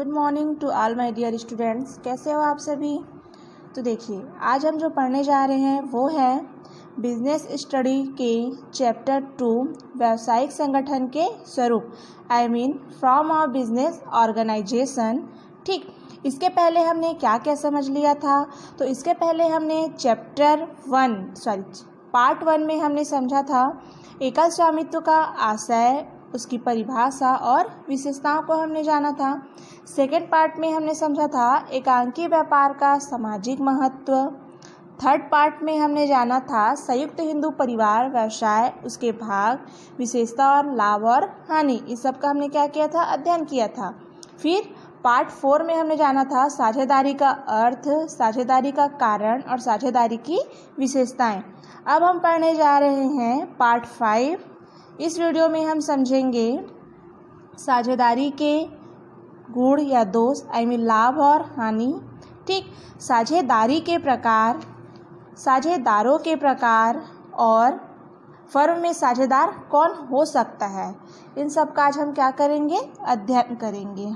Good morning to all my dear students. कैसे हो आप सभी। तो देखिए, आज हम जो पढ़ने जा रहे हैं वो है बिजनेस स्टडी के चैप्टर 2 व्यावसायिक संगठन के स्वरूप, I mean from a business organisation. ठीक, इसके पहले हमने क्या क्या समझ लिया था। तो इसके पहले हमने पार्ट 1 में हमने समझा था एकल स्वामित्व का आशय, उसकी परिभाषा और विशेषताओं को हमने जाना था। सेकेंड पार्ट में हमने समझा था एकांकी व्यापार का सामाजिक महत्व। थर्ड पार्ट में हमने जाना था संयुक्त हिंदू परिवार व्यवसाय, उसके भाग, विशेषता और लाभ और हानि, इस सब का हमने क्या किया था, अध्ययन किया था। फिर पार्ट 4 में हमने जाना था साझेदारी का अर्थ, साझेदारी का कारण और साझेदारी की विशेषताएं। अब हम पढ़ने जा रहे हैं पार्ट 5। इस वीडियो में हम समझेंगे साझेदारी के गुण या दोष, आई मीन लाभ और हानि। ठीक, साझेदारी के प्रकार, साझेदारों के प्रकार और फर्म में साझेदार कौन हो सकता है, इन सब का आज हम क्या करेंगे, अध्ययन करेंगे।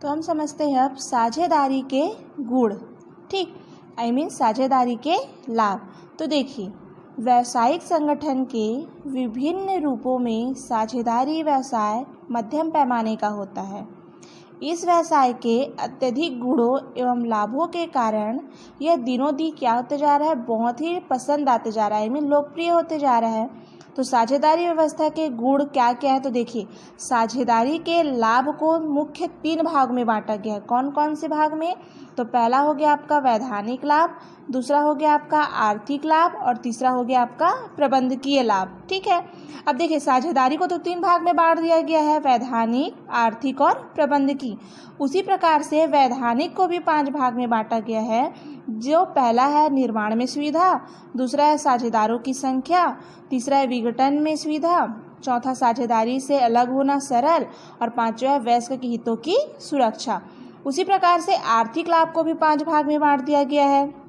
तो हम समझते हैं अब साझेदारी के गुण। ठीक, आई मीन साझेदारी के लाभ। तो देखिए, व्यावसायिक संगठन के विभिन्न रूपों में साझेदारी व्यवसाय मध्यम पैमाने का होता है। इस व्यवसाय के अत्यधिक गुणों एवं लाभों के कारण यह दिनों दिन क्या होते जा रहा है, बहुत ही पसंद आते जा रहा है, आई मीन लोकप्रिय होते जा रहा है। तो साझेदारी व्यवस्था के गुण क्या क्या है, तो देखिए, साझेदारी के लाभ को मुख्य 3 भाग में बांटा गया है। कौन कौन से भाग में, तो पहला हो गया आपका वैधानिक लाभ, दूसरा हो गया आपका आर्थिक लाभ और तीसरा हो गया आपका प्रबंधकीय लाभ। ठीक है, अब देखिए, साझेदारी को तो 3 भाग में बांट दिया गया है, वैधानिक, आर्थिक और प्रबंधकीय। उसी प्रकार से वैधानिक को भी 5 भाग में बांटा गया है। जो पहला है निर्माण में सुविधा, दूसरा है साझेदारों की संख्या, तीसरा है विघटन में सुविधा, चौथा साझेदारी से अलग होना सरल और पांचवा है वयस्क के हितों की सुरक्षा। उसी प्रकार से आर्थिक लाभ को भी 5 भाग में बांट दिया गया है।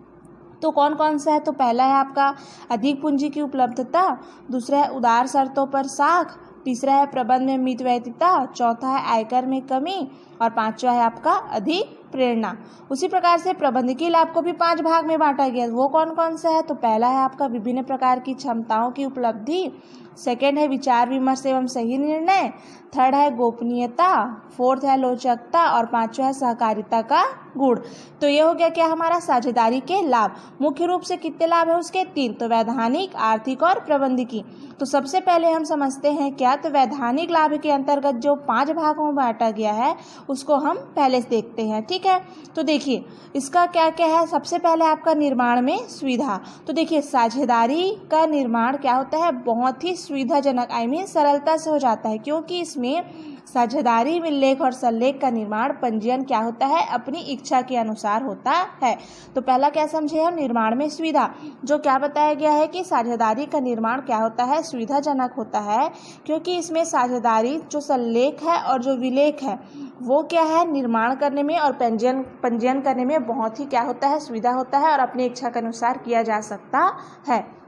तो कौन कौन सा है, तो पहला है आपका अधिक पूंजी की उपलब्धता, दूसरा है उदार शर्तों पर साख, तीसरा है प्रबंध में मितव्ययिता, चौथा है आयकर में कमी और पांचवा है आपका अधिक प्रेरणा। उसी प्रकार से प्रबंधकीय लाभ को भी 5 भाग में बांटा गया। वो कौन कौन सा है, तो पहला है आपका विभिन्न प्रकार की क्षमताओं की उपलब्धि, सेकेंड है विचार विमर्श एवं सही निर्णय, थर्ड है गोपनीयता, फोर्थ है लोचकता और पांचवा है सहकारिता का गुण। तो ये हो गया क्या हमारा साझेदारी के लाभ। मुख्य रूप से कितने लाभ है उसके, 3, तो वैधानिक, आर्थिक और प्रबंधकीय। तो सबसे पहले हम समझते हैं क्या, तो वैधानिक लाभ के अंतर्गत जो 5 भागों में बांटा गया है उसको हम पहले से देखते हैं। ठीक है, तो देखिए इसका क्या क्या है। सबसे पहले आपका निर्माण में सुविधा। तो देखिए, साझेदारी का निर्माण क्या होता है, बहुत ही सुविधाजनक, आई मीन सरलता से हो जाता है, क्योंकि इसमें साझेदारी में लेख और सल्लेख का निर्माण, पंजीयन क्या होता है, अपनी इच्छा के अनुसार होता है। तो पहला क्या समझे हम, निर्माण में सुविधा। जो क्या बताया गया है कि साझेदारी का निर्माण क्या होता है, सुविधाजनक होता है, क्योंकि इसमें साझेदारी जो सल्लेख है और जो विलेख है वो क्या है, निर्माण करने में और पंजीयन करने में बहुत ही क्या होता है, सुविधा होता है और अपनी इच्छा के अनुसार किया जा सकता है।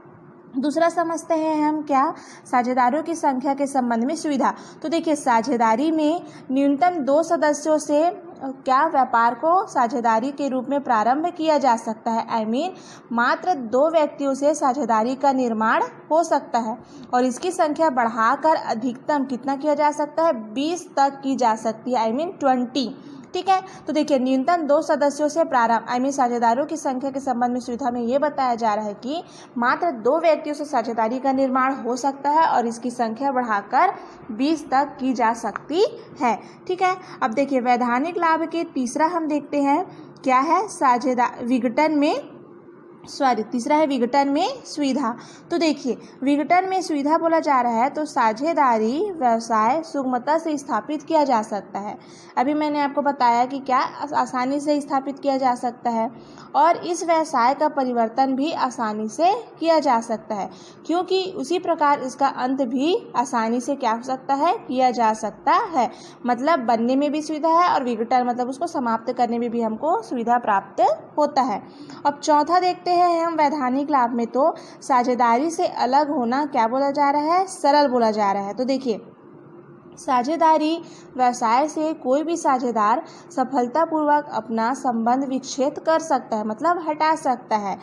दूसरा समझते हैं हम क्या, साझेदारों की संख्या के संबंध में सुविधा। तो देखिए, साझेदारी में न्यूनतम 2 सदस्यों से क्या व्यापार को साझेदारी के रूप में प्रारंभ किया जा सकता है, आई मीन मात्र 2 व्यक्तियों से साझेदारी का निर्माण हो सकता है और इसकी संख्या बढ़ाकर अधिकतम कितना किया जा सकता है, 20 तक की जा सकती है, आई मीन 20। ठीक है, तो देखिए न्यूनतम 2 सदस्यों से प्रारंभ, आई मीन साझेदारों की संख्या के संबंध में सुविधा में ये बताया जा रहा है कि मात्र 2 व्यक्तियों से साझेदारी का निर्माण हो सकता है और इसकी संख्या बढ़ाकर 20 तक की जा सकती है। ठीक है, अब देखिए वैधानिक लाभ के तीसरा हम देखते हैं क्या है, तीसरा है विघटन में सुविधा। तो देखिए, विघटन में सुविधा बोला जा रहा है तो साझेदारी व्यवसाय सुगमता से स्थापित किया जा सकता है। अभी मैंने आपको बताया कि क्या आसानी से स्थापित किया जा सकता है और इस व्यवसाय का परिवर्तन भी आसानी से किया जा सकता है, क्योंकि उसी प्रकार इसका अंत भी आसानी से क्या हो सकता है, किया जा सकता है। मतलब बनने में भी सुविधा है और विघटन मतलब उसको समाप्त करने में भी हमको सुविधा प्राप्त होता है। अब चौथा देखते हैं हम वैधानिक लाभ में, तो साझेदारी से अलग होना क्या बोला जा रहा है, सरल बोला जा रहा है। तो देखिए साझेदारी व्यवसाय से कोई भी साझेदार सफलतापूर्वक अपना संबंध विच्छेद कर सकता है, मतलब हटा सकता है।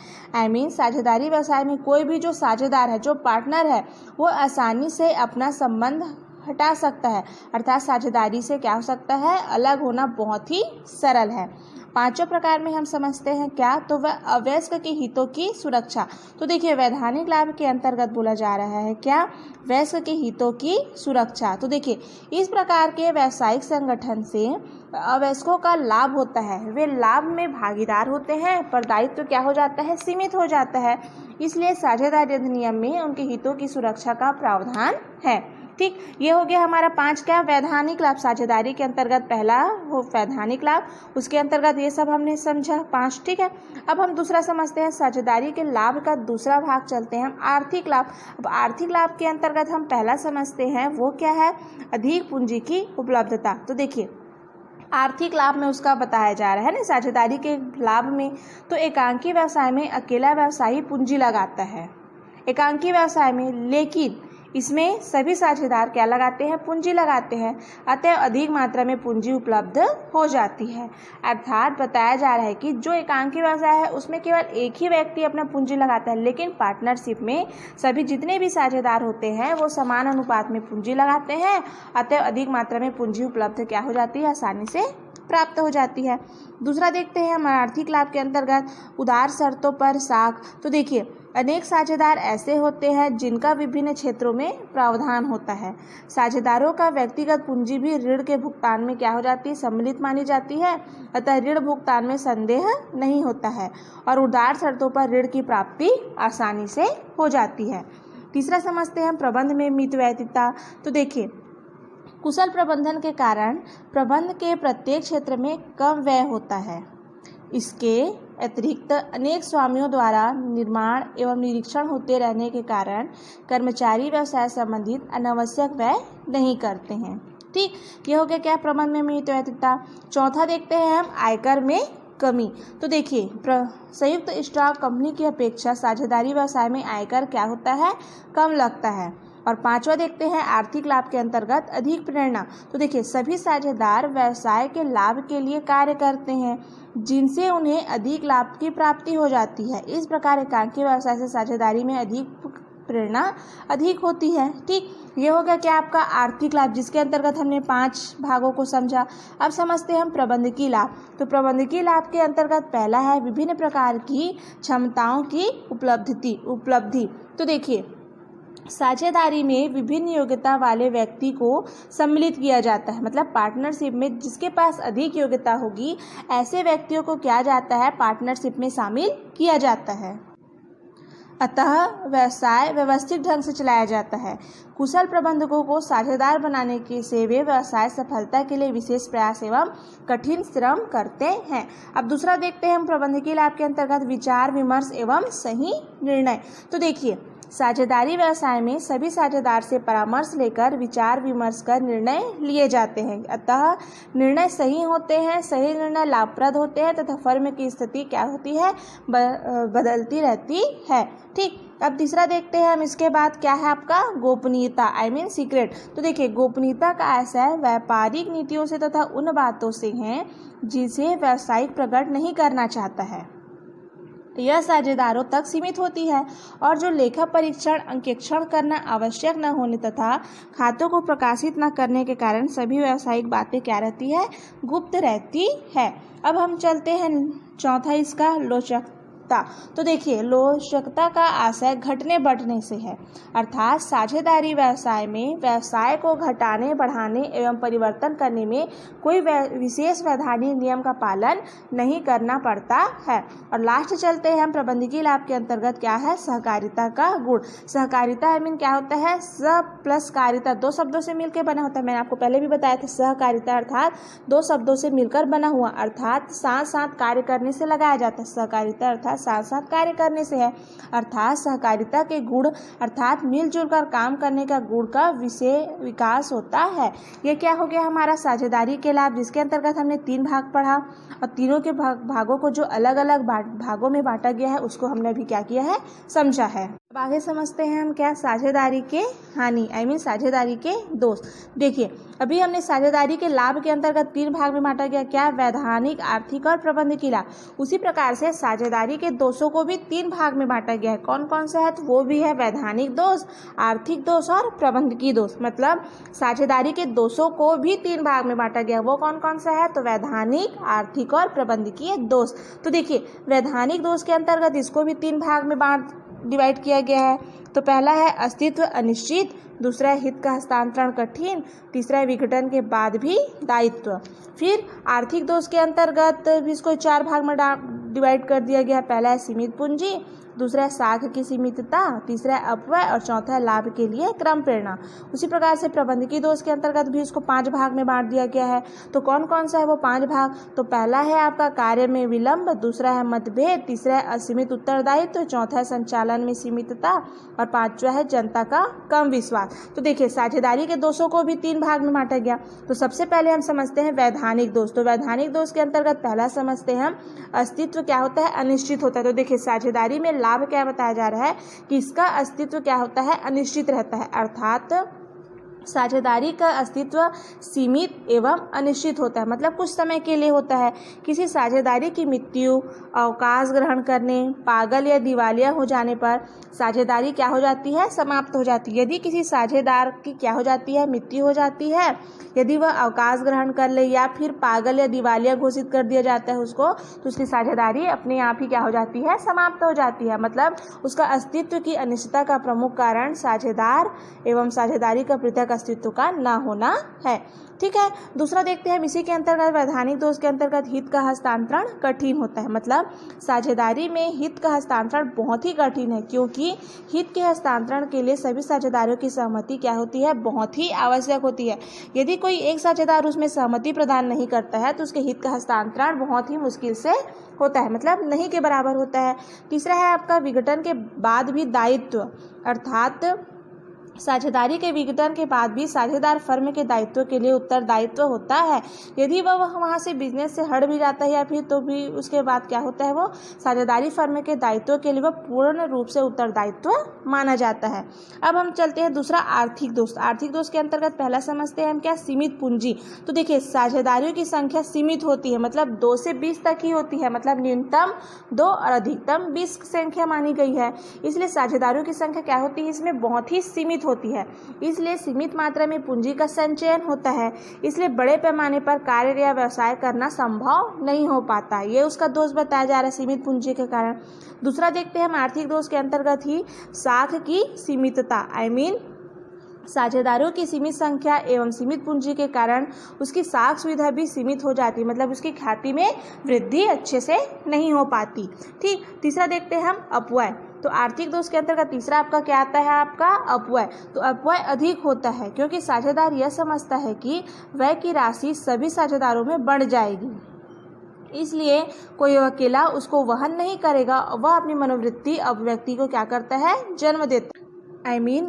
साझेदारी व्यवसाय में कोई भी जो साझेदार है, जो पार्टनर है, वो आसानी से अपना संबंध हटा सकता है, अर्थात साझेदारी से क्या हो सकता है, अलग होना बहुत ही सरल है। पांचों प्रकार में हम समझते हैं क्या, तो वह अवयस्क के हितों की सुरक्षा। तो देखिए, वैधानिक लाभ के अंतर्गत बोला जा रहा है क्या, वयस्क के हितों की सुरक्षा। तो देखिए, इस प्रकार के व्यावसायिक संगठन से अवयस्कों का लाभ होता है, वे लाभ में भागीदार होते हैं, पर दायित्व क्या हो जाता है, सीमित हो जाता है। इसलिए साझेदारी अधिनियम में उनके हितों की सुरक्षा का प्रावधान है। ठीक, ये हो गया हमारा 5 क्या, वैधानिक लाभ। साझेदारी के अंतर्गत पहला वो वैधानिक लाभ, उसके अंतर्गत ये सब हमने समझा 5। ठीक है, अब हम दूसरा समझते हैं, साझेदारी के लाभ का दूसरा भाग चलते हैं हम, आर्थिक लाभ। अब आर्थिक लाभ के अंतर्गत हम पहला समझते हैं, वो क्या है, अधिक पूंजी की उपलब्धता। तो देखिए, आर्थिक लाभ में उसका बताया जा रहा है ना, साझेदारी के लाभ में। तो एकांकी व्यवसाय में अकेला व्यवसायी पूंजी लगाता है, एकांकी व्यवसाय में, लेकिन इसमें सभी साझेदार क्या लगाते हैं, पूंजी लगाते हैं, अतः अधिक मात्रा में पूंजी उपलब्ध हो जाती है। अर्थात बताया जा रहा है कि जो एकांकी व्यवसाय है उसमें केवल एक ही व्यक्ति अपना पूंजी लगाता है, लेकिन पार्टनरशिप में सभी जितने भी साझेदार होते हैं वो समान अनुपात में पूंजी लगाते हैं, अतः अधिक मात्रा में पूंजी उपलब्ध क्या हो जाती है, आसानी से प्राप्त हो जाती है। दूसरा देखते हैं हम आर्थिक लाभ के अंतर्गत उदार शर्तों पर साख। तो देखिए, अनेक साझेदार ऐसे होते हैं जिनका विभिन्न क्षेत्रों में प्रावधान होता है। साझेदारों का व्यक्तिगत पूंजी भी ऋण के भुगतान में क्या हो जाती है, सम्मिलित मानी जाती है, अतः ऋण भुगतान में संदेह नहीं होता है और उदार शर्तों पर ऋण की प्राप्ति आसानी से हो जाती है। तीसरा समझते हैं हम प्रबंध में मितव्ययिता। तो देखिए, कुशल प्रबंधन के कारण प्रबंध के प्रत्येक क्षेत्र में कम व्यय होता है। इसके अतिरिक्त अनेक स्वामियों द्वारा निर्माण एवं निरीक्षण होते रहने के कारण कर्मचारी व्यवसाय संबंधित अनावश्यक व्यय नहीं करते हैं। ठीक, ये हो गया क्या, प्रबंध में मितव्ययिता। चौथा देखते हैं हम आयकर में कमी। तो देखिए, संयुक्त स्टॉक कंपनी की अपेक्षा साझेदारी व्यवसाय में आयकर क्या होता है, कम लगता है। और पांचवा देखते हैं आर्थिक लाभ के अंतर्गत अधिक प्रेरणा। तो देखिए, सभी साझेदार व्यवसाय के लाभ के लिए कार्य करते हैं, जिनसे उन्हें अधिक लाभ की प्राप्ति हो जाती है। इस प्रकार एकांकी व्यवसाय से साझेदारी में अधिक प्रेरणा अधिक होती है। ठीक, ये हो गया क्या, आपका आर्थिक लाभ, जिसके अंतर्गत हमने 5 भागों को समझा। अब समझते हैं हम प्रबंधकीय लाभ। तो प्रबंधकीय लाभ के अंतर्गत पहला है विभिन्न प्रकार की क्षमताओं की उपलब्धि। तो देखिए, साझेदारी में विभिन्न योग्यता वाले व्यक्ति को सम्मिलित किया जाता है, मतलब पार्टनरशिप में जिसके पास अधिक योग्यता होगी ऐसे व्यक्तियों को क्या जाता है, पार्टनरशिप में शामिल किया जाता है। अतः व्यवसाय व्यवस्थित ढंग से चलाया जाता है। कुशल प्रबंधकों को साझेदार बनाने के से वे व्यवसाय सफलता के लिए विशेष प्रयास एवं कठिन श्रम करते हैं। अब दूसरा देखते हैं हम प्रबंधकीय लाभ के अंतर्गत विचार विमर्श एवं सही निर्णय। तो देखिए, साझेदारी व्यवसाय में सभी साझेदार से परामर्श लेकर विचार विमर्श कर निर्णय लिए जाते हैं, अतः निर्णय सही होते हैं, सही निर्णय लाभप्रद होते हैं तथा फर्म की स्थिति क्या होती है, बदलती रहती है। ठीक, अब तीसरा देखते हैं हम, इसके बाद क्या है आपका गोपनीयता, सीक्रेट। तो देखिए, गोपनीयता का आशय व्यापारिक नीतियों से तथा उन बातों से है जिसे व्यावसायिक प्रकट नहीं करना चाहता है। यह साझेदारों तक सीमित होती है और जो लेखा परीक्षण अंकेक्षण करना आवश्यक न होने तथा खातों को प्रकाशित न करने के कारण सभी व्यावसायिक बातें क्या रहती है, गुप्त रहती है। अब हम चलते हैं चौथा, इसका लोचकता। तो देखिए, लोचकता का आशय घटने बढ़ने से है, अर्थात साझेदारी व्यवसाय में व्यवसाय को घटाने बढ़ाने एवं परिवर्तन करने में कोई विशेष वैधानिक नियम का पालन नहीं करना पड़ता है। और लास्ट चलते हैं हम प्रबंधकीय लाभ के अंतर्गत क्या है, सहकारिता का गुण। सहकारिता क्या होता है, स प्लस कारिता, 2 शब्दों से मिलकर बना होता है। मैंने आपको पहले भी बताया था, सहकारिता अर्थात 2 शब्दों से मिलकर बना हुआ, अर्थात साथ साथ कार्य करने से लगाया जाता है। सहकारिता अर्थात साथ साथ कार्य करने से है, अर्थात सहकारिता के गुण अर्थात मिलजुल कर काम करने का गुण का विकास होता है। यह क्या हो गया हमारा साझेदारी के लाभ, जिसके अंतर्गत हमने 3 भाग पढ़ा और तीनों के भागों को जो अलग अलग भागों में बांटा गया है उसको हमने अभी क्या किया है, समझा है। अब आगे समझते हैं हम क्या साझेदारी के हानि साझेदारी के दोष। देखिए, अभी हमने साझेदारी के लाभ के अंतर्गत 3 भाग में बांटा गया, क्या, वैधानिक, आर्थिक और प्रबंधकीय लाभ। उसी प्रकार से साझेदारी के दोषों को भी 3 भाग में बांटा गया है। कौन कौन सा है? तो वो भी है वैधानिक दोष, आर्थिक दोष और प्रबंधकीय दोष। मतलब साझेदारी के दोषों को भी 3 भाग में बांटा गया। वो कौन कौन सा है? तो वैधानिक, आर्थिक और प्रबंधकीय दोष। तो देखिए, वैधानिक दोष के अंतर्गत इसको भी 3 भाग में डिवाइड किया गया है। तो पहला है अस्तित्व अनिश्चित, दूसरा है हित का हस्तांतरण कठिन, तीसरा है विघटन के बाद भी दायित्व। फिर आर्थिक दोष के अंतर्गत भी इसको 4 भाग में डिवाइड कर दिया गया है। पहला है सीमित पूंजी, दूसरा है साख की सीमितता, तीसरा है अपव्यय और चौथा है लाभ के लिए क्रम प्रेरणा। उसी प्रकार से प्रबंधकीय दोष के अंतर्गत भी इसको 5 भाग में बांट दिया गया है। तो कौन कौन सा है वो 5 भाग? तो पहला है आपका कार्य में विलंब, दूसरा है मतभेद, तीसरा है असीमित उत्तरदायित्व, चौथा है संचालन में सीमितता और 5वां है जनता का कम विश्वास। तो देखिए, साझेदारी के दोषों को भी 3 भाग में बांटा गया। तो सबसे पहले हम समझते हैं वैधानिक दोष। तो वैधानिक दोष के अंतर्गत पहला समझते हैं हम अस्तित्व क्या होता है? अनिश्चित होता है। तो देखिए, साझेदारी में लाभ क्या बताया जा रहा है कि इसका अस्तित्व क्या होता है? अनिश्चित रहता है। अर्थात साझेदारी का अस्तित्व सीमित एवं अनिश्चित होता है, मतलब कुछ समय के लिए होता है। किसी साझेदारी की मृत्यु, अवकाश ग्रहण करने, पागल या दिवालिया हो जाने पर साझेदारी क्या हो जाती है? समाप्त हो जाती है। यदि किसी साझेदार की क्या हो जाती है? मृत्यु हो जाती है, यदि वह अवकाश ग्रहण कर ले या फिर पागल या दिवालिया घोषित कर दिया जाता है उसको, तो उसकी साझेदारी अपने आप ही क्या हो जाती है? समाप्त हो जाती है। मतलब उसका अस्तित्व की अनिश्चितता का प्रमुख कारण साझेदार एवं साझेदारी का पृथक अस्तित्व का ना होना है। ठीक है, दूसरा देखते हैं इसी के अंतर्गत वैधानिक दोष के अंतर्गत हित का हस्तांतरण कठिन होता है। मतलब साझेदारी में हित का हस्तांतरण बहुत ही कठिन है, क्योंकि हित के हस्तांतरण के लिए सभी साझेदारों की सहमति क्या होती है? बहुत ही आवश्यक होती है। यदि कोई एक साझेदार उसमें सहमति प्रदान नहीं करता है तो उसके हित का हस्तांतरण बहुत ही मुश्किल से होता है, मतलब नहीं के बराबर होता है। तीसरा है आपका विघटन के बाद भी दायित्व, अर्थात साझेदारी के विघटन के बाद भी साझेदार फर्म के दायित्व के लिए उत्तरदायित्व होता है। यदि वह वहाँ से बिजनेस से हट भी जाता है या फिर तो भी उसके बाद क्या होता है? वो साझेदारी फर्म के दायित्व के लिए वह पूर्ण रूप से उत्तरदायित्व माना जाता है। अब हम चलते हैं दूसरा आर्थिक दोष। आर्थिक दोष के अंतर्गत पहला समझते हैं हम क्या? सीमित पूंजी। तो देखिए, साझेदारियों की संख्या सीमित होती है, मतलब 2 से 20 तक ही होती है। मतलब न्यूनतम 2 और अधिकतम 20 संख्या मानी गई है। इसलिए साझेदारियों की संख्या क्या होती है? इसमें बहुत ही सीमित होती है। इसलिए सीमित मात्रा में पूंजी का संचयन होता है। इसलिए बड़े पैमाने पर कार्य या व्यवसाय करना संभव नहीं हो पाता। ये उसका दोष बताया जा रहा है सीमित पूंजी के कारण। दूसरा देखते हैं हम आर्थिक दोष के अंतर्गत ही साख की सीमितता, साझेदारों की सीमित संख्या एवं सीमित पूंजी के कारण उसकी साख सुविधा भी सीमित हो जाती है, मतलब उसकी ख्याति में वृद्धि अच्छे से नहीं हो पाती। ठीक, तीसरा देखते हैं हम अपव्यय। तो आर्थिक दोष के अंतर्गत तीसरा आपका क्या आता है? आपका अपव्यय। तो अपव्यय अधिक होता है क्योंकि साझेदार यह समझता है कि व्यय की राशि सभी साझेदारों में बढ़ जाएगी, इसलिए कोई अकेला उसको वहन नहीं करेगा। वह अपनी मनोवृत्ति अभिव्यक्ति को क्या करता है? जन्म देता है।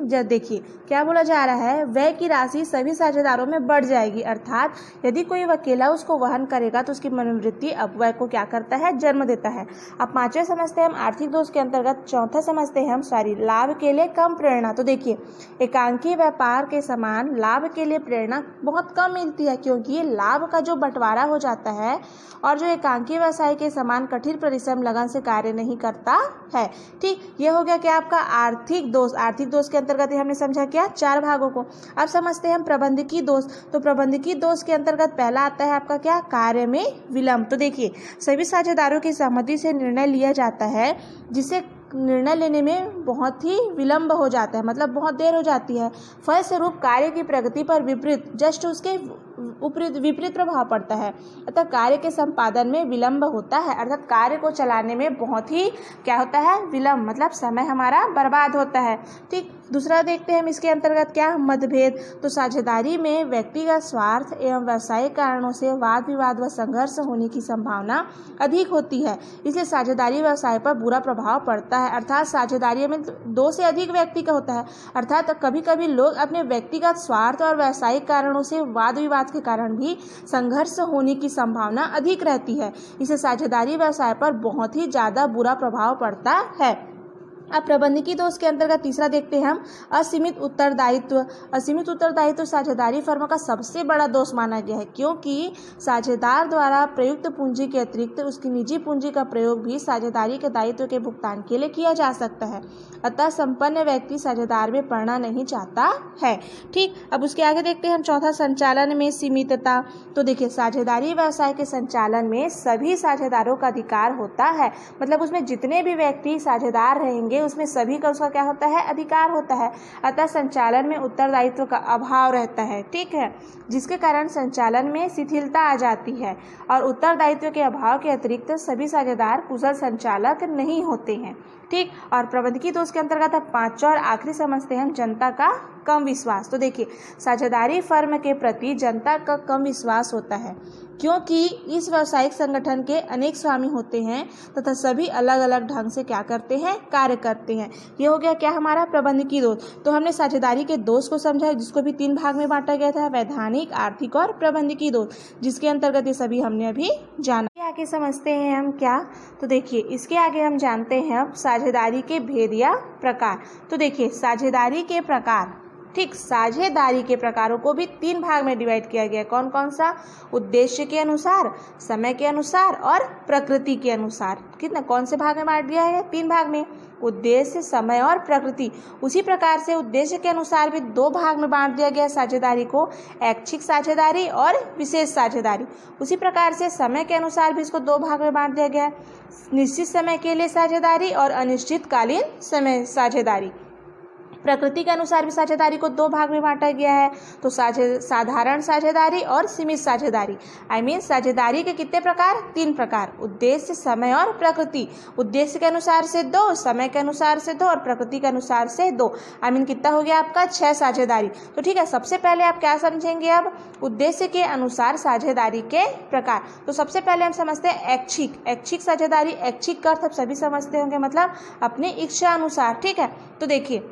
जब देखिए क्या बोला जा रहा है? व्यय की राशि सभी साझेदारों में बढ़ जाएगी, अर्थात यदि कोई अकेला उसको वहन करेगा तो उसकी मनोवृत्ति अपव्यय को क्या करता है? जन्म देता है। अब 5वें समझते हैं हम आर्थिक दोष के अंतर्गत। चौथा समझते हैं हम लाभ के लिए कम प्रेरणा। तो देखिए, एकांकी व्यापार के समान लाभ के लिए प्रेरणा बहुत कम मिलती है, क्योंकि लाभ का जो बंटवारा हो जाता है और जो एकांकी व्यवसाय के समान कठिन परिश्रम लगन से कार्य नहीं करता है। ठीक, ये हो गया क्या आपका आर्थिक दोष। आर्थिक दोष के अंतर्गत हमने समझा क्या? 4 भागों को। अब समझते हैं हम प्रबंधकीय दोष। तो प्रबंधकीय दोष के अंतर्गत पहला आता है आपका क्या? कार्य में विलंब। तो देखिए, सभी साझेदारों की सहमति से निर्णय लिया जाता है, जिसे निर्णय लेने में बहुत ही विलंब हो जाता है, मतलब बहुत देर हो जाती है। फलस्वरूप कार्य की प्रगति पर उसके विपरीत प्रभाव पड़ता है, अतः कार्य के संपादन में विलंब होता है। अर्थात कार्य को चलाने में बहुत ही क्या होता है? विलंब, मतलब समय हमारा बर्बाद होता है। ठीक, दूसरा देखते हैं हम इसके अंतर्गत क्या? मतभेद। तो साझेदारी में व्यक्तिगत स्वार्थ एवं व्यावसायिक कारणों से वाद विवाद व संघर्ष होने की संभावना अधिक होती है, इसलिए साझेदारी व्यवसाय पर बुरा प्रभाव पड़ता है। अर्थात साझेदारी में 2 से अधिक व्यक्ति का होता है, अर्थात कभी कभी लोग अपने व्यक्तिगत स्वार्थ और व्यावसायिक कारणों से वाद विवाद के कारण भी संघर्ष होने की संभावना अधिक रहती है। इससे साझेदारी व्यवसाय पर बहुत ही ज़्यादा बुरा प्रभाव पड़ता है। अब प्रबंधकीय दोष के अंतर्गत तीसरा देखते हैं हम असीमित उत्तरदायित्व। असीमित उत्तरदायित्व साझेदारी फर्म का सबसे बड़ा दोष माना गया है, क्योंकि साझेदार द्वारा प्रयुक्त पूंजी के अतिरिक्त उसकी निजी पूंजी का प्रयोग भी साझेदारी के दायित्व के भुगतान के लिए किया जा सकता है। अतः संपन्न व्यक्ति साझेदार में पड़ना नहीं चाहता है। ठीक, अब उसके आगे देखते हैं हम चौथा संचालन में सीमितता। तो देखिए, साझेदारी व्यवसाय के संचालन में सभी साझेदारों का अधिकार होता है, मतलब उसमें जितने भी व्यक्ति साझेदार रहेंगे उसमें सभी का उसका क्या होता है, अधिकार होता है। अतः संचालन में उत्तरदायित्व का अभाव रहता है। ठीक है, जिसके कारण संचालन में शिथिलता आ जाती है और उत्तरदायित्व के अभाव के अतिरिक्त सभी साझेदार कुशल संचालक नहीं होते हैं। ठीक, और प्रबंधकीय दोष के अंतर्गत अब पांचवा और आखिरी समझते हैं जनता का कम विश्वास। तो देखिए, साझेदारी फर्म के प्रति जनता का कम विश्वास होता है, क्योंकि इस व्यावसायिक संगठन के अनेक स्वामी होते हैं तथा सभी अलग अलग ढंग से क्या करते हैं, कार्य करते हैं। ये हो गया क्या हमारा प्रबंधकीय दोष। तो हमने साझेदारी के दोष को समझा, जिसको भी 3 भाग में बांटा गया था, वैधानिक, आर्थिक और प्रबंधकीय दोष, जिसके अंतर्गत ये सभी हमने अभी जाना। आगे समझते हैं हम क्या, तो देखिए इसके आगे हम जानते हैं अब साझेदारी के भेद या प्रकार। तो देखिए, साझेदारी के प्रकार, ठीक, साझेदारी के प्रकारों को भी 3 भाग में डिवाइड किया गया। कौन कौन सा? उद्देश्य के अनुसार, समय के अनुसार और प्रकृति के अनुसार। कितना, कौन से भाग में बांट दिया है? 3 भाग में, उद्देश्य, समय और प्रकृति। उसी प्रकार से उद्देश्य के अनुसार भी 2 भाग में बांट दिया गया साझेदारी को, ऐच्छिक साझेदारी और विशेष साझेदारी। उसी प्रकार से समय के अनुसार भी इसको 2 भाग में बांट दिया गया है, निश्चित समय के लिए साझेदारी और अनिश्चितकालीन समय साझेदारी। प्रकृति के अनुसार भी साझेदारी को 2 भाग में बांटा गया है, तो साधारण साझेदारी और सीमित साझेदारी। साझेदारी के कितने प्रकार? 3 प्रकार, उद्देश्य, समय और प्रकृति। उद्देश्य के अनुसार से 2, समय के अनुसार से 2 और प्रकृति के अनुसार से 2। कितना हो गया आपका? 6 साझेदारी। तो ठीक है, सबसे पहले आप क्या समझेंगे अब? उद्देश्य के अनुसार साझेदारी के प्रकार। तो सबसे पहले हम समझते हैं ऐच्छिक। ऐच्छिक साझेदारी, ऐच्छिक का अर्थ आप सभी समझते होंगे, मतलब अपनी इच्छा अनुसार। ठीक है, तो देखिए,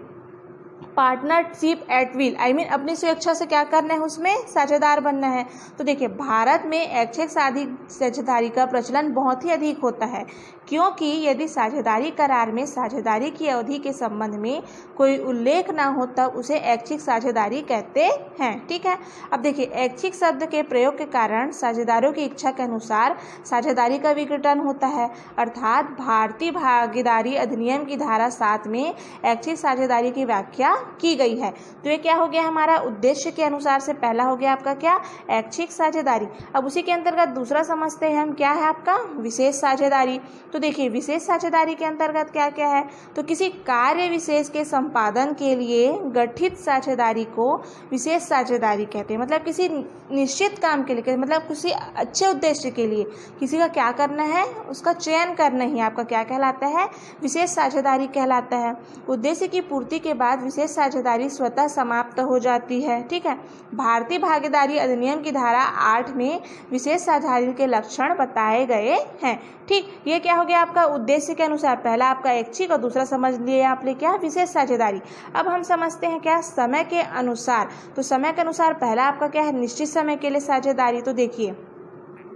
पार्टनरशिप एट विल, अपनी स्वेच्छा से क्या करना है, उसमें साझेदार बनना है। तो देखिए, भारत में ऐच्छिक साझेदारी का प्रचलन बहुत ही अधिक होता है, क्योंकि यदि साझेदारी करार में साझेदारी की अवधि के संबंध में कोई उल्लेख ना हो तब उसे ऐच्छिक साझेदारी कहते हैं। ठीक है, अब देखिए, ऐच्छिक शब्द के प्रयोग के कारण साझेदारों की इच्छा के अनुसार साझेदारी का विघटन होता है, अर्थात भारतीय भागीदारी अधिनियम की धारा 7 में ऐच्छिक साझेदारी की व्याख्या की गई है। तो ये क्या हो गया हमारा? उद्देश्य के अनुसार से पहला हो गया आपका क्या? ऐच्छिक साझेदारी। अब उसी के अंतर्गत दूसरा समझते हैं हम, क्या है आपका? विशेष साझेदारी। तो देखिए, विशेष साझेदारी के अंतर्गत क्या क्या है? तो किसी कार्य विशेष के संपादन के लिए गठित साझेदारी को विशेष साझेदारी कहते हैं। मतलब किसी निश्चित काम के लिए, मतलब किसी अच्छे उद्देश्य के लिए किसी का क्या करना है, उसका चयन करना ही आपका क्या कहलाता है? विशेष साझेदारी कहलाता है। उद्देश्य की पूर्ति के बाद विशेष साझेदारी स्वतः समाप्त हो जाती है। ठीक है, भारतीय भागीदारी अधिनियम की धारा 8 में विशेष साझेदारी के लक्षण बताए गए हैं। ठीक, ये क्या हो गया आपका? उद्देश्य के अनुसार, पहला आपका ऐच्छिक और दूसरा समझ लिए आपने क्या? विशेष साझेदारी। अब हम समझते हैं क्या? समय के अनुसार। तो समय के अनुसार पहला आपका क्या है? निश्चित समय के लिए साझेदारी। तो देखिए,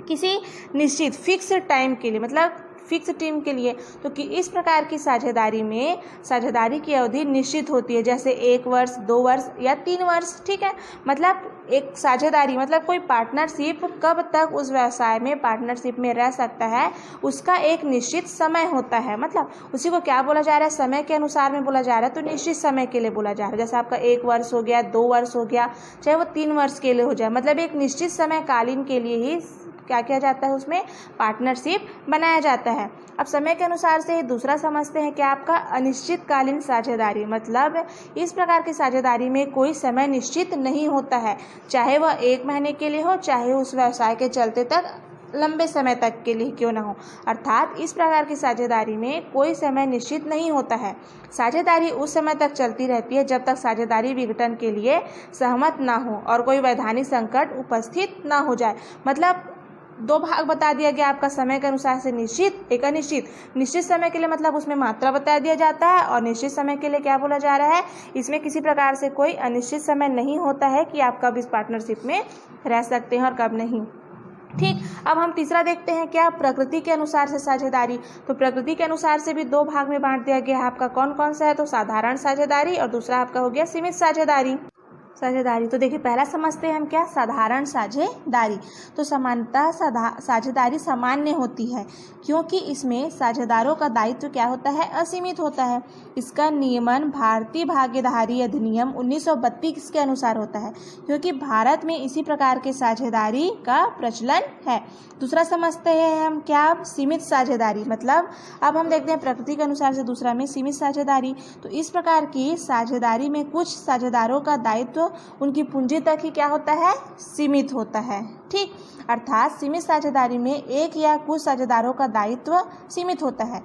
किसी निश्चित फिक्स टाइम के लिए, मतलब फिक्स टीम के लिए, तो कि इस प्रकार की साझेदारी में साझेदारी की अवधि निश्चित होती है, जैसे 1 वर्ष, 2 वर्ष या 3 वर्ष। ठीक है, मतलब एक साझेदारी, मतलब कोई पार्टनरशिप कब तक उस व्यवसाय में पार्टनरशिप में रह सकता है, उसका एक निश्चित समय होता है। मतलब उसी को क्या बोला जा रहा है? समय के अनुसार में बोला जा रहा है, तो निश्चित समय के लिए बोला जा रहा है। जैसे आपका 1 वर्ष हो गया, 2 वर्ष हो गया, चाहे वो 3 वर्ष के लिए हो जाए, मतलब एक निश्चित समय कालीन के लिए ही क्या किया जाता है, उसमें पार्टनरशिप बनाया जाता है। अब समय के अनुसार से दूसरा समझते हैं क्या आपका? अनिश्चितकालीन साझेदारी। मतलब इस प्रकार की साझेदारी में कोई समय निश्चित नहीं होता है, चाहे वह 1 महीने के लिए हो, चाहे उस व्यवसाय के चलते तक लंबे समय तक के लिए क्यों ना हो। अर्थात इस प्रकार की साझेदारी में कोई समय निश्चित नहीं होता है। साझेदारी उस समय तक चलती रहती है जब तक साझेदारी विघटन के लिए सहमत ना हो और कोई वैधानिक संकट उपस्थित ना हो जाए। मतलब 2 भाग बता दिया गया आपका, समय के अनुसार से निश्चित, एक अनिश्चित। निश्चित समय के लिए मतलब उसमें मात्रा बता दिया जाता है, और निश्चित समय के लिए क्या बोला जा रहा है? इसमें किसी प्रकार से कोई अनिश्चित समय नहीं होता है कि आप कब इस पार्टनरशिप में रह सकते हैं और कब नहीं। ठीक, अब हम तीसरा देखते हैं क्या, प्रकृति के अनुसार से साझेदारी। तो प्रकृति के अनुसार से भी दो भाग में बांट दिया गया है आपका, कौन कौन सा है, तो साधारण साझेदारी और दूसरा आपका हो गया सीमित साझेदारी। तो देखिए पहला समझते हैं हम क्या, साधारण साझेदारी। तो सामान्यतः साझेदारी सामान्य होती है क्योंकि इसमें साझेदारों का दायित्व क्या होता है, असीमित होता है। इसका नियमन भारतीय भागीदारी अधिनियम 1932 के अनुसार होता है क्योंकि भारत में इसी प्रकार के साझेदारी का प्रचलन है। दूसरा समझते हैं हम क्या, सीमित साझेदारी। मतलब अब हम देखते हैं प्रकृति के अनुसार से दूसरा में सीमित साझेदारी। तो इस प्रकार की साझेदारी में कुछ साझेदारों का दायित्व उनकी पूंजी तक ही क्या होता है, सीमित होता है। ठीक, अर्थात सीमित साझेदारी में एक या कुछ साझेदारों का दायित्व सीमित होता है।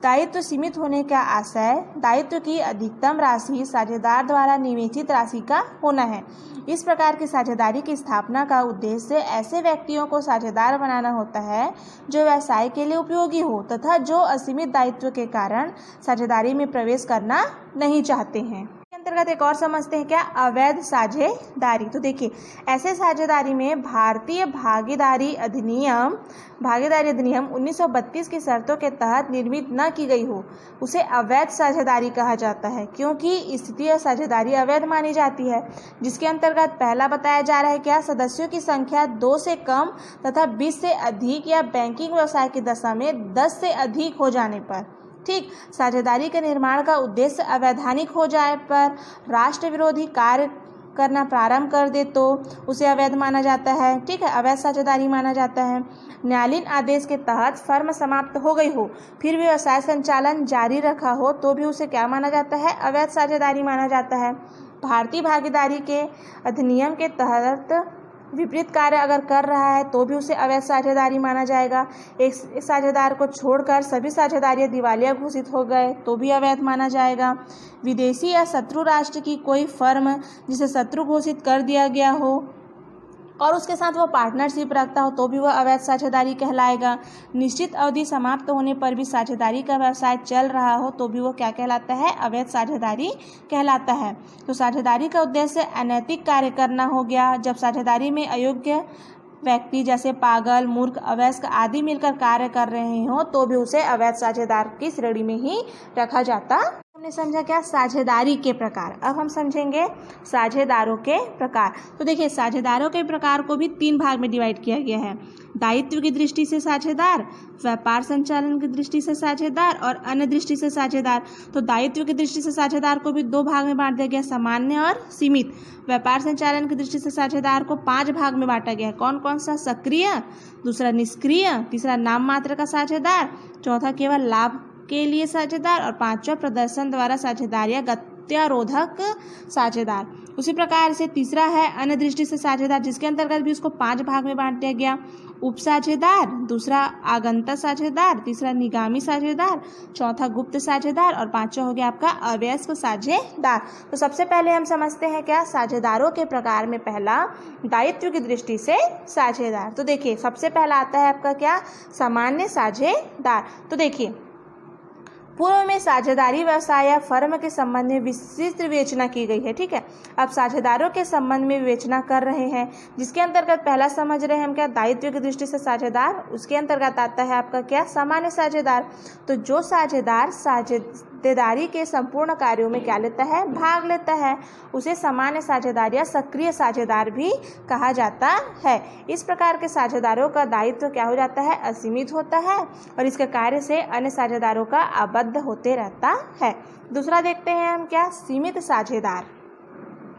दायित्व सीमित होने का आशय दायित्व की अधिकतम राशि साझेदार द्वारा निवेशित राशि का होना है। इस प्रकार की साझेदारी की स्थापना का उद्देश्य ऐसे व्यक्तियों को साझेदार बनाना होता है जो व्यवसाय के लिए उपयोगी हो तथा जो असीमित दायित्व के कारण साझेदारी में प्रवेश करना नहीं चाहते हैं। अंतर्गत एक और समझते हैं क्या, अवैध साझेदारी। तो देखिए ऐसे साझेदारी में भारतीय भागीदारी अधिनियम 1932 की शर्तों के तहत निर्मित न की गई हो उसे अवैध साझेदारी कहा जाता है क्योंकि स्थितीय साझेदारी अवैध मानी जाती है, जिसके अंतर्गत पहला बताया जा रहा है क्या, सदस्यों की संख्या 2 से कम तथा 20 से अधिक या बैंकिंग व्यवसाय की दशा में 10 से अधिक हो जाने पर। ठीक, साझेदारी के निर्माण का उद्देश्य अवैधानिक हो जाए पर राष्ट्र विरोधी कार्य करना प्रारंभ कर दे तो उसे अवैध माना जाता है। ठीक है, अवैध साझेदारी माना जाता है। न्यायालयीन आदेश के तहत फर्म समाप्त हो गई हो फिर व्यवसाय संचालन जारी रखा हो तो भी उसे क्या माना जाता है, अवैध साझेदारी माना जाता है। भारतीय भागीदारी के अधिनियम के तहत विपरीत कार्य अगर कर रहा है तो भी उसे अवैध साझेदारी माना जाएगा। एक साझेदार को छोड़कर सभी साझेदारियां दिवालिया घोषित हो गए तो भी अवैध माना जाएगा। विदेशी या शत्रु राष्ट्र की कोई फर्म जिसे शत्रु घोषित कर दिया गया हो और उसके साथ वो पार्टनरशिप रखता हो तो भी वह अवैध साझेदारी कहलाएगा। निश्चित अवधि समाप्त होने पर भी साझेदारी का व्यवसाय चल रहा हो तो भी वो क्या कहलाता है, अवैध साझेदारी कहलाता है। तो साझेदारी का उद्देश्य अनैतिक कार्य करना हो गया। जब साझेदारी में अयोग्य व्यक्ति जैसे पागल, मूर्ख, अवयस्क आदि मिलकर कार्य कर रहे हो तो भी उसे अवैध साझेदार की श्रेणी में ही रखा जाता। हमने समझा क्या, साझेदारी के प्रकार। अब हम समझेंगे साझेदारों के प्रकार। तो देखिए साझेदारों के प्रकार को भी 3 भाग में डिवाइड किया गया है, दायित्व की दृष्टि से साझेदार, व्यापार संचालन की दृष्टि से साझेदार और अन्य दृष्टि से साझेदार। तो दायित्व की दृष्टि से साझेदार को भी 2 भाग में बांट दिया गया, सामान्य और सीमित। व्यापार संचालन की दृष्टि से साझेदार को 5 भाग में बांटा गया है, कौन कौन सा, सक्रिय, दूसरा निष्क्रिय, तीसरा नाम मात्र का साझेदार, चौथा केवल लाभ के लिए साझेदार और 5वां प्रदर्शन द्वारा साझेदार या गत्यारोधक साझेदार। उसी प्रकार से तीसरा है अन्य दृष्टि से साझेदार, जिसके अंतर्गत भी उसको 5 भाग में बांट दिया गया, उप साझेदार, दूसरा आगंतक साझेदार, तीसरा निगामी साझेदार, चौथा गुप्त साझेदार और 5वां हो गया आपका अवयस्क साझेदार। तो सबसे पहले हम समझते हैं क्या, साझेदारों के प्रकार में पहला दायित्व की दृष्टि से साझेदार। तो देखिए सबसे पहला आता है आपका क्या, सामान्य साझेदार। तो देखिए पूर्व में साझेदारी व्यवसाय या फर्म के संबंध में विस्तृत विवेचना की गई है। ठीक है, अब साझेदारों के संबंध में विवेचना कर रहे हैं, जिसके अंतर्गत पहला समझ रहे हैं हम क्या, दायित्व की दृष्टि से साझेदार। उसके अंतर्गत आता है आपका क्या, सामान्य साझेदार। तो जो साझेदार साझेदारी के संपूर्ण कार्यों में क्या लेता है, भाग लेता है, उसे सामान्य साझेदार या सक्रिय साझेदार भी कहा जाता है। इस प्रकार के साझेदारों का दायित्व क्या हो जाता है, असीमित होता है और इसके कार्य से अन्य साझेदारों का आबद्ध होते रहता है। दूसरा देखते हैं हम क्या, सीमित साझेदार।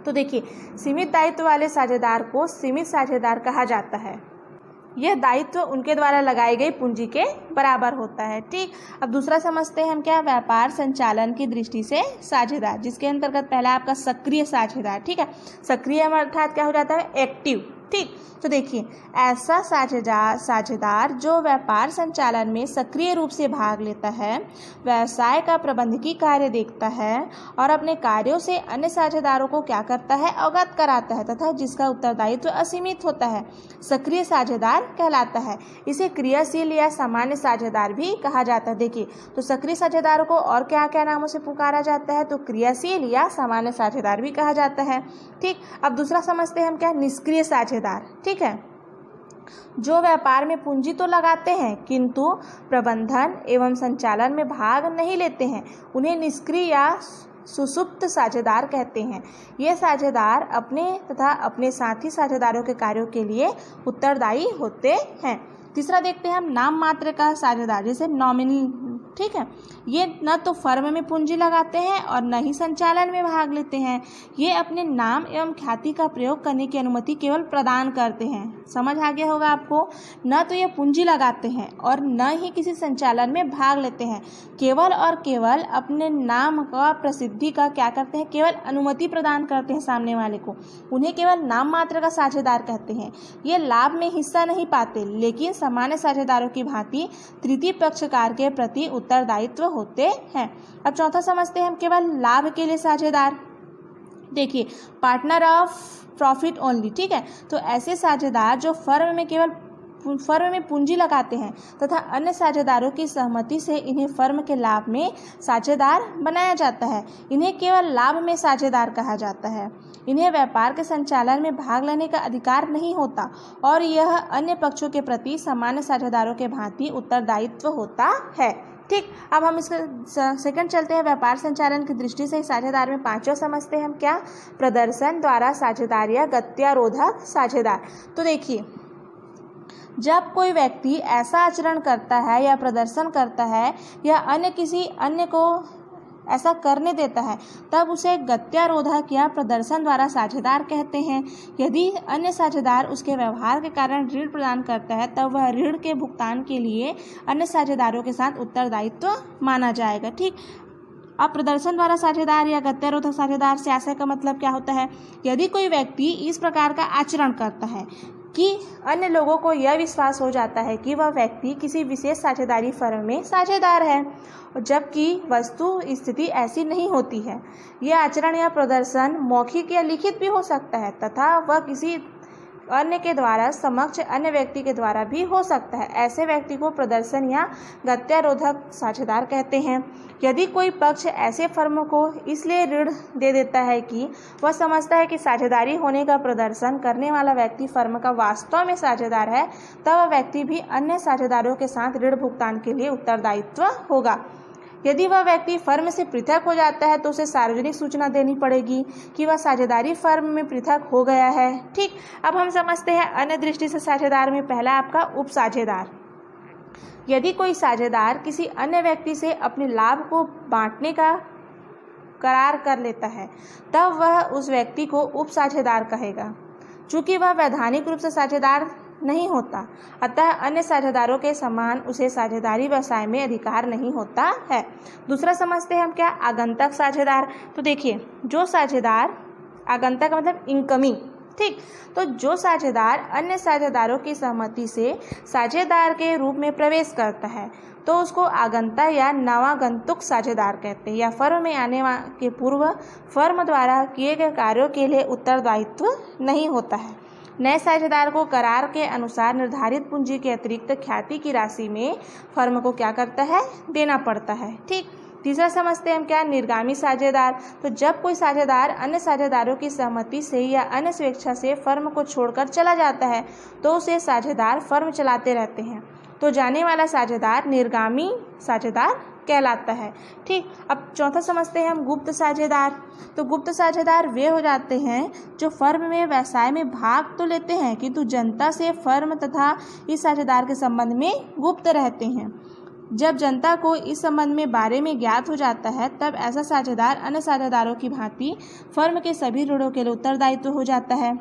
तो देखिए सीमित दायित्व वाले साझेदार को सीमित साझेदार कहा जाता है। यह दायित्व उनके द्वारा लगाई गई पूंजी के बराबर होता है। ठीक, अब दूसरा समझते हैं हम क्या, व्यापार संचालन की दृष्टि से साझेदार, जिसके अंतर्गत पहला आपका सक्रिय साझेदार। ठीक है, सक्रिय अर्थात क्या हो जाता है, एक्टिव। ठीक, तो देखिए ऐसा साझेदार जो व्यापार संचालन में सक्रिय रूप से भाग लेता है, व्यवसाय का प्रबंधकीय कार्य देखता है और अपने कार्यों से अन्य साझेदारों को क्या करता है, अवगत कराता है तथा जिसका उत्तरदायित्व असीमित होता है, सक्रिय साझेदार कहलाता है। इसे क्रियाशील या सामान्य साझेदार भी कहा जाता है। देखिए तो सक्रिय साझेदारों को और क्या क्या नामों से पुकारा जाता है, तो क्रियाशील या सामान्य साझेदार भी कहा जाता है। ठीक, अब दूसरा समझते हैं हम क्या, निष्क्रिय साझेदार। ठीक है, जो व्यापार में पूंजी तो लगाते हैं किंतु प्रबंधन एवं संचालन में भाग नहीं लेते हैं, उन्हें निष्क्रिय या सुसुप्त साझेदार कहते हैं। ये साझेदार अपने तथा अपने साथी साझेदारों के कार्यों के लिए उत्तरदायी होते हैं। तीसरा देखते हैं हम नाम मात्र का साझेदार, जैसे नॉमिनल। ठीक है, ये न तो फर्म में पूंजी लगाते हैं और न ही संचालन में भाग लेते हैं। ये अपने नाम एवं ख्याति का प्रयोग करने की अनुमति केवल प्रदान करते हैं। समझ आ गया होगा आपको। न तो ये पूंजी लगाते हैं और न ही किसी संचालन में भाग लेते हैं, केवल और केवल अपने नाम का प्रसिद्धि का क्या करते हैं, केवल अनुमति प्रदान करते हैं सामने वाले को। उन्हें केवल नाम मात्र का साझेदार कहते हैं। ये लाभ में हिस्सा नहीं पाते, लेकिन सामान्य साझेदारों की भांति तृतीय पक्षकार के प्रति उत्तरदायित्व होते हैं। अब चौथा समझते हैं हम केवल लाभ के लिए साझेदार। देखिए, पार्टनर ऑफ प्रॉफिट ओनली। ठीक है, तो ऐसे साझेदार जो फर्म में पूंजी लगाते हैं तथा अन्य साझेदारों की सहमति से इन्हें फर्म के लाभ में साझेदार बनाया जाता है, इन्हें केवल लाभ में साझेदार कहा जाता है। इन्हें व्यापार के संचालन में भाग लेने का अधिकार नहीं होता और यह अन्य पक्षों के प्रति सामान्य साझेदारों के भांति उत्तरदायित्व होता है। ठीक, अब हम इसका सेकंड चलते हैं। व्यापार संचालन की दृष्टि से साझेदार में पांचवा समझते हैं हम क्या, प्रदर्शन द्वारा साझेदार या गत्यारोधक साझेदार। तो देखिए, जब कोई व्यक्ति ऐसा आचरण करता है या प्रदर्शन करता है या अन्य किसी अन्य को ऐसा करने देता है, तब उसे गत्यारोधक या प्रदर्शन द्वारा साझेदार कहते हैं। यदि अन्य साझेदार उसके व्यवहार के कारण ऋण प्रदान करता है, तब वह ऋण के भुगतान के लिए अन्य साझेदारों के साथ उत्तरदायित्व माना जाएगा। ठीक, अब प्रदर्शन द्वारा साझेदार या गत्यारोधक साझेदार से आशय का मतलब क्या होता है, यदि कोई व्यक्ति इस प्रकार का आचरण करता है कि अन्य लोगों को यह विश्वास हो जाता है कि वह व्यक्ति किसी विशेष साझेदारी फर्म में साझेदार है, जबकि वस्तु स्थिति ऐसी नहीं होती है। यह आचरण या प्रदर्शन मौखिक या लिखित भी हो सकता है तथा वह किसी अन्य के द्वारा समक्ष अन्य व्यक्ति के द्वारा भी हो सकता है। ऐसे व्यक्ति को प्रदर्शन या गत्यारोधक साझेदार कहते हैं। यदि कोई पक्ष ऐसे फर्म को इसलिए ऋण दे देता है कि वह समझता है कि साझेदारी होने का प्रदर्शन करने वाला व्यक्ति फर्म का वास्तव में साझेदार है, तब वह व्यक्ति भी अन्य साझेदारों के साथ ऋण भुगतान के लिए उत्तरदायित्व होगा। यदि वह व्यक्ति फर्म से पृथक हो जाता है तो उसे सार्वजनिक सूचना देनी पड़ेगी कि वह साझेदारी फर्म में पृथक हो गया है। ठीक, अब हम समझते हैं अन्य दृष्टि से साझेदार में पहला आपका उपसाझेदार। यदि कोई साझेदार किसी अन्य व्यक्ति से अपने लाभ को बांटने का करार कर लेता है, तब वह उस व्यक्ति को उपसाझेदार कहेगा। चूँकि वह वैधानिक रूप से साझेदार नहीं होता, अतः अन्य साझेदारों के समान उसे साझेदारी व्यवसाय में अधिकार नहीं होता है। दूसरा समझते हैं हम क्या, आगंतक साझेदार। तो देखिए, जो साझेदार, आगंतक मतलब इनकमिंग। ठीक, तो जो साझेदार अन्य साझेदारों की सहमति से साझेदार के रूप में प्रवेश करता है, तो उसको आगंतक या नवागंतुक साझेदार कहते हैं, या फर्म में आने के पूर्व फर्म द्वारा किए गए कार्यों के लिए उत्तरदायित्व नहीं होता है। नए साझेदार को करार के अनुसार निर्धारित पूंजी के अतिरिक्त ख्याति की राशि में फर्म को क्या करता है, देना पड़ता है। ठीक, तीसरा समझते हैं हम क्या, निर्गामी साझेदार। तो जब कोई साझेदार अन्य साझेदारों की सहमति से या अन्य स्वेच्छा से फर्म को छोड़कर चला जाता है, तो उसे साझेदार फर्म चलाते रहते हैं, तो जाने वाला साझेदार निर्गामी साझेदार कहलाता है। ठीक, अब चौथा समझते हैं हम गुप्त साझेदार। तो गुप्त साझेदार वे हो जाते हैं जो फर्म में व्यवसाय में भाग तो लेते हैं किंतु जनता से फर्म तथा इस साझेदार के संबंध में गुप्त रहते हैं। जब जनता को इस संबंध में बारे में ज्ञात हो जाता है, तब ऐसा साझेदार अन्य साझेदारों की भांति फर्म के सभी ऋणों के लिए उत्तरदायित्व हो जाता है।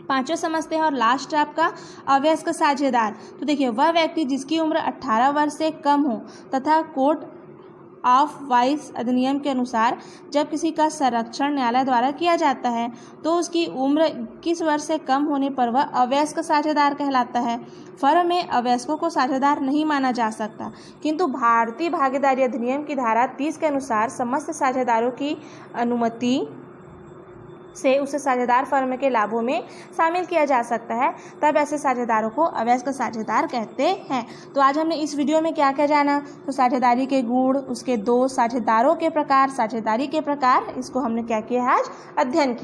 पांचवा समझते हैं और लास्ट आपका अवयस्क साझेदार। तो देखिए, वह व्यक्ति जिसकी उम्र 18 वर्ष से कम हो तथा कोर्ट ऑफ वाइस अधिनियम के अनुसार जब किसी का संरक्षण न्यायालय द्वारा किया जाता है, तो उसकी उम्र 21 वर्ष से कम होने पर वह अवयस्क साझेदार कहलाता है। फर्म में अवयस्कों को साझेदार नहीं माना जा सकता, किंतु भारतीय भागीदारी अधिनियम की धारा 30 के अनुसार समस्त साझेदारों की अनुमति से उसे साझेदार फर्म के लाभों में शामिल किया जा सकता है, तब ऐसे साझेदारों को अवयस्क साझेदार कहते हैं। तो आज हमने इस वीडियो में क्या क्या जाना, तो साझेदारी के गुण, उसके दोष, साझेदारों के प्रकार, साझेदारी के प्रकार, इसको हमने क्या किया आज अध्ययन किया।